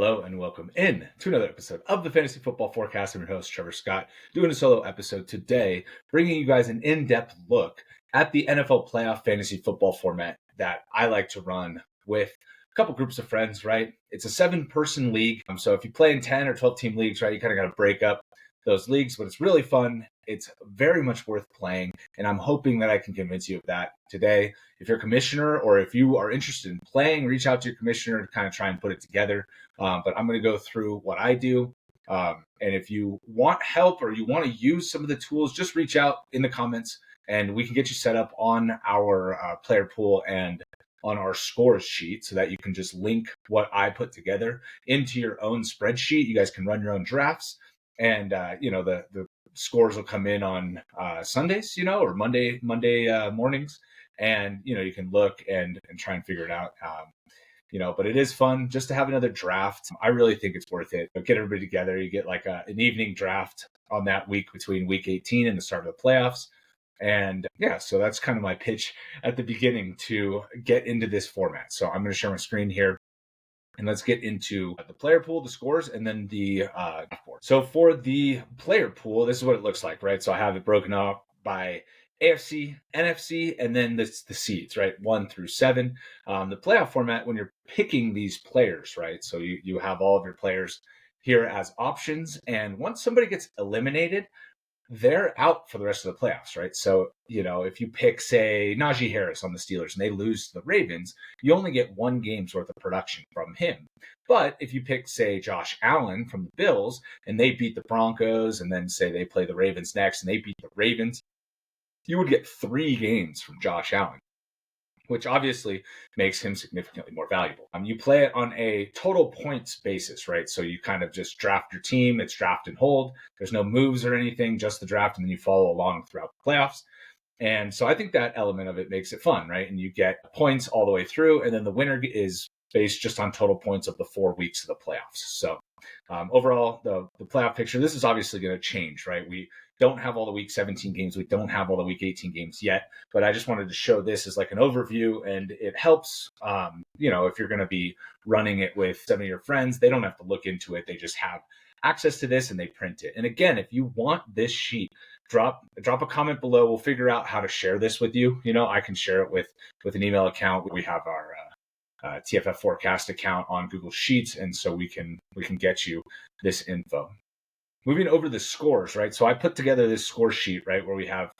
Hello and welcome in to another episode of the Fantasy Football Forecast. I'm your host, Trevor Scott, doing a solo episode today, bringing you guys an in-depth look at the NFL playoff fantasy football format that I like to run with a couple groups of friends, right? It's a 7-person league. So if you play in 10 or 12-team leagues, right, you kind of got to break up those leagues, but it's really fun. It's very much worth playing, and I'm hoping that I can convince you of that today. If you're a commissioner or if you are interested in playing, reach out to your commissioner to kind of try and put it together. But I'm going to go through what I do. And if you want help or you want to use some of the tools, just reach out in the comments and we can get you set up on our player pool and on our scores sheet so that you can just link what I put together into your own spreadsheet. You guys can run your own drafts. And, the scores will come in on Sundays, or Monday mornings. And, you can look and try and figure it out. But it is fun just to have another draft. I really think it's worth it. Get everybody together. You get like an evening draft on that week between week 18 and the start of the playoffs. And so that's kind of my pitch at the beginning to get into this format. So I'm going to share my screen here. And let's get into the player pool, the scores, and then the board. So for the player pool, this is what it looks like, right? So I have it broken up by AFC, NFC, and then the seeds, right? 1 through 7. The playoff format, when you're picking these players, right? So you have all of your players here as options. And once somebody gets eliminated, they're out for the rest of the playoffs, right? So, if you pick, say, Najee Harris on the Steelers and they lose to the Ravens, you only get 1 game's worth of production from him. But if you pick, say, Josh Allen from the Bills and they beat the Broncos and then say they play the Ravens next and they beat the Ravens, you would get 3 games from Josh Allen, which obviously makes him significantly more valuable. You play it on a total points basis, right? So you kind of just draft your team. It's draft and hold. There's no moves or anything, just the draft, and then you follow along throughout the playoffs. And so I think that element of it makes it fun, right? And you get points all the way through, and then the winner is based just on total points of the 4 weeks of the playoffs. So overall, the playoff picture, this is obviously going to change, right? We don't have all the week 17 games. We don't have all the week 18 games yet, but I just wanted to show this as like an overview, and it helps, if you're going to be running it with some of your friends, they don't have to look into it. They just have access to this and they print it. And again, if you want this sheet, drop a comment below. We'll figure out how to share this with you. I can share it with an email account. We have our TFF forecast account on Google Sheets, and so we can get you this info. Moving over the scores, right? So I put together this score sheet, right, where we have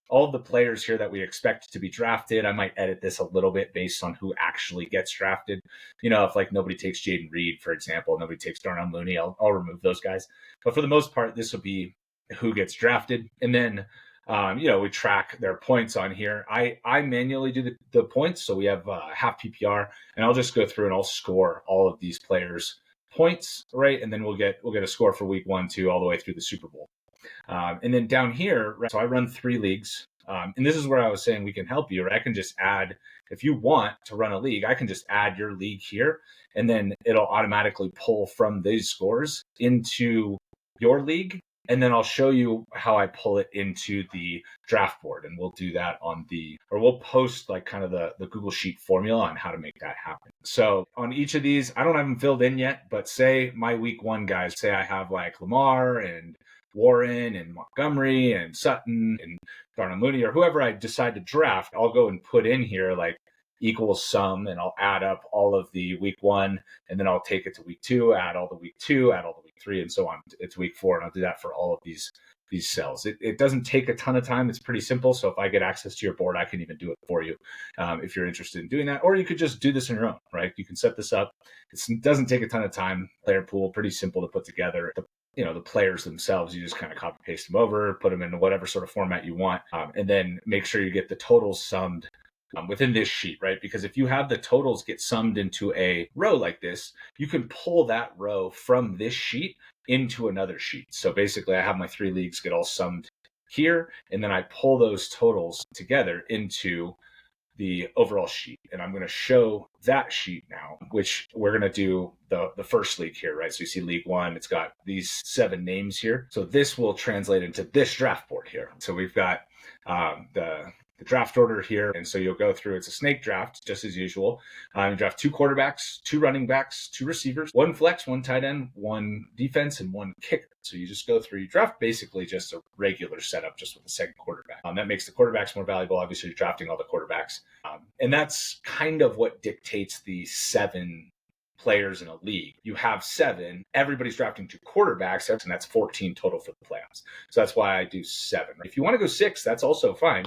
all of the players here that we expect to be drafted. I might edit this a little bit based on who actually gets drafted. If like nobody takes Jaden Reed, for example, nobody takes Darnell Mooney, I'll remove those guys. But for the most part, this will be who gets drafted. And then, we track their points on here. I manually do the points. So we have half PPR, and I'll just go through and I'll score all of these players' points, right? And then we'll get a score for week 1, 2, all the way through the Super Bowl. And then down here, right, so I run 3 leagues. And this is where I was saying we can help you, right? I can just add, if you want to run a league, I can just add your league here, and then it'll automatically pull from these scores into your league. And then I'll show you how I pull it into the draft board. And we'll do that we'll post like kind of the Google Sheet formula on how to make that happen. So on each of these, I don't have them filled in yet, but say my week 1 guys, say I have like Lamar and Warren and Montgomery and Sutton and Darnell Mooney or whoever I decide to draft, I'll go and put in here like equals sum, and I'll add up all of the week 1, and then I'll take it to week 2, add all the week 2, add all the week 3, and so on. It's week 4, and I'll do that for all of these cells. It doesn't take a ton of time. It's pretty simple. So if I get access to your board, I can even do it for you if you're interested in doing that. Or you could just do this on your own, right? You can set this up. It doesn't take a ton of time. Player pool, pretty simple to put together. The players themselves, you just kind of copy paste them over, put them in whatever sort of format you want, and then make sure you get the totals summed within this sheet, right? Because if you have the totals get summed into a row like this, you can pull that row from this sheet into another sheet. So basically I have my 3 leagues get all summed here, and then I pull those totals together into the overall sheet. And I'm going to show that sheet now, which we're going to do the first league here, right? So you see league 1, it's got these 7 names here. So this will translate into this draft board here. So we've got the the draft order here. And so you'll go through, it's a snake draft, just as usual. You draft 2 quarterbacks, 2 running backs, 2 receivers, 1 flex, 1 tight end, 1 defense, and 1 kicker. So you just go through, you draft basically just a regular setup, just with a second quarterback. That makes the quarterbacks more valuable. Obviously, you're drafting all the quarterbacks. And that's kind of what dictates the 7 players in a league. You have 7, everybody's drafting 2 quarterbacks, and that's 14 total for the playoffs. So that's why I do 7. If you want to go 6, that's also fine.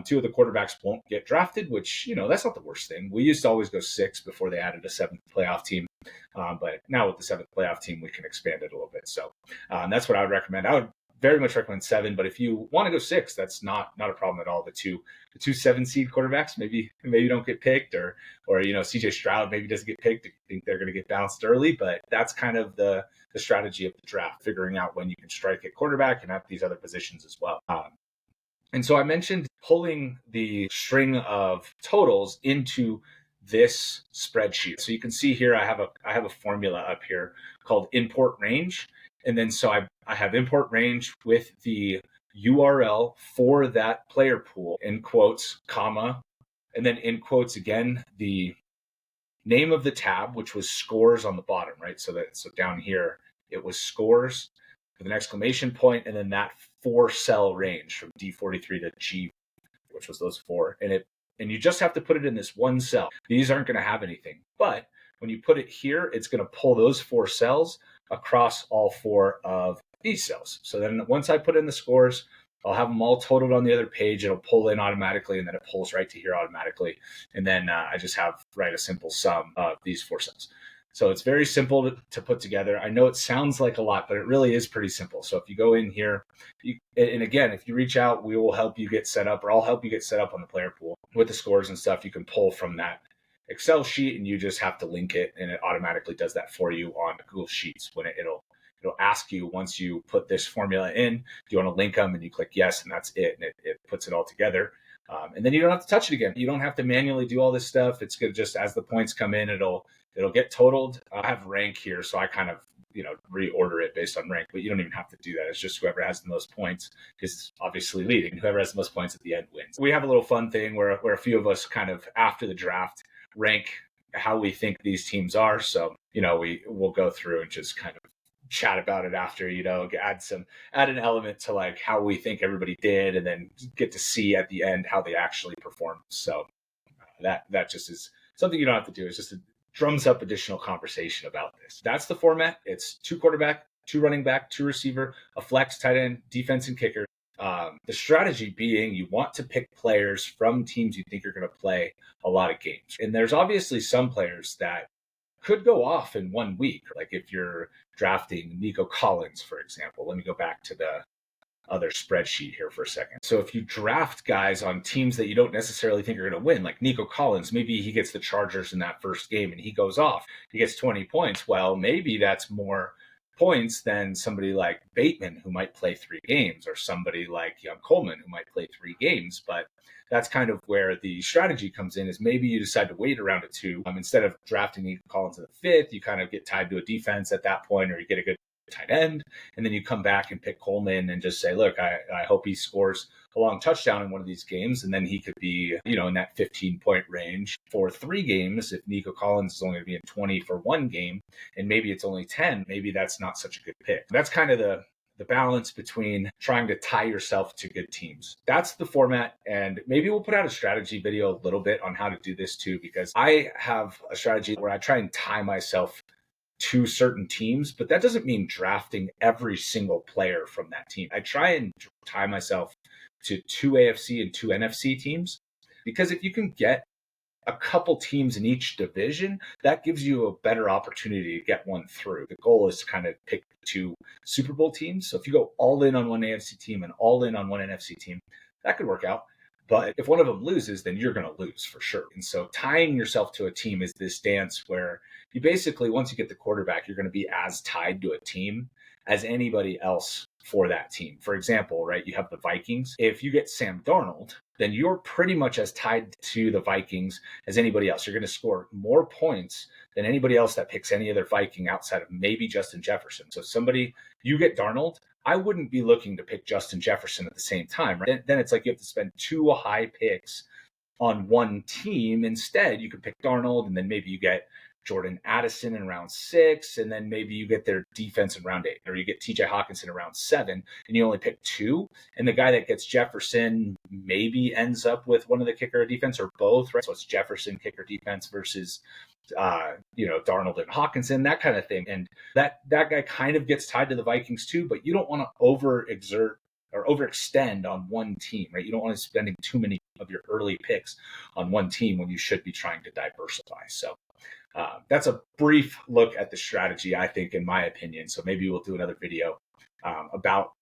2 of the quarterbacks won't get drafted, which, that's not the worst thing. We used to always go 6 before they added a 7th playoff team. But now with the 7th playoff team, we can expand it a little bit. So that's what I would recommend. I would very much recommend 7, but if you want to go 6, that's not a problem at all. The two 7-seed quarterbacks maybe don't get picked, or CJ Stroud maybe doesn't get picked. I think they're going to get bounced early, but that's kind of the strategy of the draft, figuring out when you can strike at quarterback and at these other positions as well. And so I mentioned pulling the string of totals into this spreadsheet. So you can see here I have a formula up here called import range. And then so I have import range with the URL for that player pool in quotes, comma, and then in quotes again, the name of the tab, which was scores on the bottom, right? So down here, it was scores with an exclamation point, and then that 4-cell range from D43 to G, which was those 4. And you just have to put it in this one cell. These aren't going to have anything, but when you put it here, it's going to pull those 4 cells across all 4 of these cells. So then once I put in the scores, I'll have them all totaled on the other page. It'll pull in automatically, and then it pulls right to here automatically. And then I just write a simple sum of these 4 cells. So it's very simple to put together. I know it sounds like a lot, but it really is pretty simple. So if you go in here, and again, if you reach out, we will help you get set up, or I'll help you get set up on the player pool with the scores and stuff. You can pull from that Excel sheet, and you just have to link it, and it automatically does that for you on Google Sheets. When it'll ask you, once you put this formula in, do you want to link them, and you click yes, and that's it, and it puts it all together. And then you don't have to touch it again. You don't have to manually do all this stuff. It's good, just as the points come in, it'll get totaled. I have rank here, so I kind of reorder it based on rank, but you don't even have to do that. It's just whoever has the most points is obviously leading. Whoever has the most points at the end wins. We have a little fun thing where a few of us kind of after the draft rank how we think these teams are. So, we'll go through and just kind of chat about it after, add an element to like how we think everybody did, and then get to see at the end how they actually performed. So that just is something you don't have to do. It's just drums up additional conversation about this. That's the format. It's 2 quarterback, 2 running back, 2 receiver, a flex, tight end, defense, and kicker. The strategy being you want to pick players from teams you think are going to play a lot of games. And there's obviously some players that could go off in 1 week. Like if you're drafting Nico Collins, for example. Let me go back to the other spreadsheet here for a second. So if you draft guys on teams that you don't necessarily think are going to win, like Nico Collins, maybe he gets the Chargers in that first game and he goes off. He gets 20 points. Well, maybe that's more points than somebody like Bateman, who might play 3 games, or somebody like Young Coleman, who might play 3 games. But that's kind of where the strategy comes in, is maybe you decide to wait around at 2. Instead of drafting Nico Collins in the 5th, you kind of get tied to a defense at that point, or you get a good tight end, and then you come back and pick Coleman and just say, look, I hope he scores a long touchdown in one of these games, and then he could be, in that 15-point range for 3 games. If Nico Collins is only going to be in 20 for 1 game, and maybe it's only 10, maybe that's not such a good pick. That's kind of the balance between trying to tie yourself to good teams. That's the format, and maybe we'll put out a strategy video a little bit on how to do this too, because I have a strategy where I try and tie myself to certain teams, but that doesn't mean drafting every single player from that team. I try and tie myself to 2 AFC and 2 NFC teams, because if you can get a couple teams in each division, that gives you a better opportunity to get one through. The goal is to kind of pick 2 Super Bowl teams. So if you go all in on one AFC team and all in on one NFC team, that could work out. But if one of them loses, then you're going to lose for sure. And so tying yourself to a team is this dance where you basically, once you get the quarterback, you're going to be as tied to a team as anybody else for that team. For example, right, you have the Vikings. If you get Sam Darnold, then you're pretty much as tied to the Vikings as anybody else. You're going to score more points than anybody else that picks any other Viking outside of maybe Justin Jefferson. So you get Darnold, I wouldn't be looking to pick Justin Jefferson at the same time. Right? Then it's like you have to spend 2 high picks on one team. Instead, you could pick Darnold, and then maybe you get Jordan Addison in round 6, and then maybe you get their defense in round 8, or you get TJ Hawkinson in round 7, and you only pick 2. And the guy that gets Jefferson maybe ends up with one of the kicker or defense or both, right? So it's Jefferson kicker defense versus Darnold and Hawkinson, that kind of thing. And that guy kind of gets tied to the Vikings too, but you don't want to overexert or overextend on one team, right? You don't want to spending too many of your early picks on one team when you should be trying to diversify. So that's a brief look at the strategy, I think, in my opinion. So maybe we'll do another video about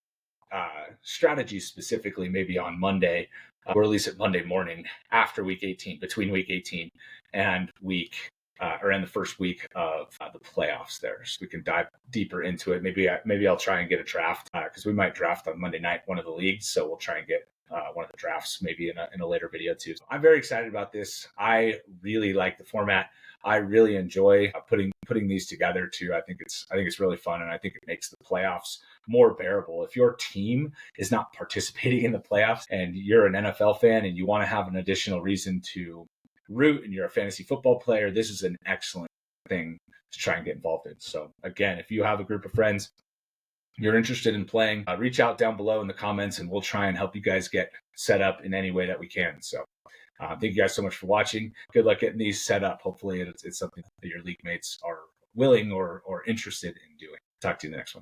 strategies specifically, maybe on Monday, or release it Monday morning after week 18, between week 18 and in the first week of the playoffs there. So we can dive deeper into it. Maybe I'll try and get a draft because we might draft on Monday night, one of the leagues. So we'll try and get one of the drafts maybe in a later video too. So I'm very excited about this. I really like the format. I really enjoy putting these together too. I think it's really fun, and I think it makes the playoffs more bearable. If your team is not participating in the playoffs and you're an NFL fan and you want to have an additional reason to root and you're a fantasy football player, this is an excellent thing to try and get involved in. So again, if you have a group of friends you're interested in playing, reach out down below in the comments and we'll try and help you guys get set up in any way that we can. So thank you guys so much for watching. Good luck getting these set up. Hopefully it's something that your league mates are willing or interested in doing. Talk to you in the next one.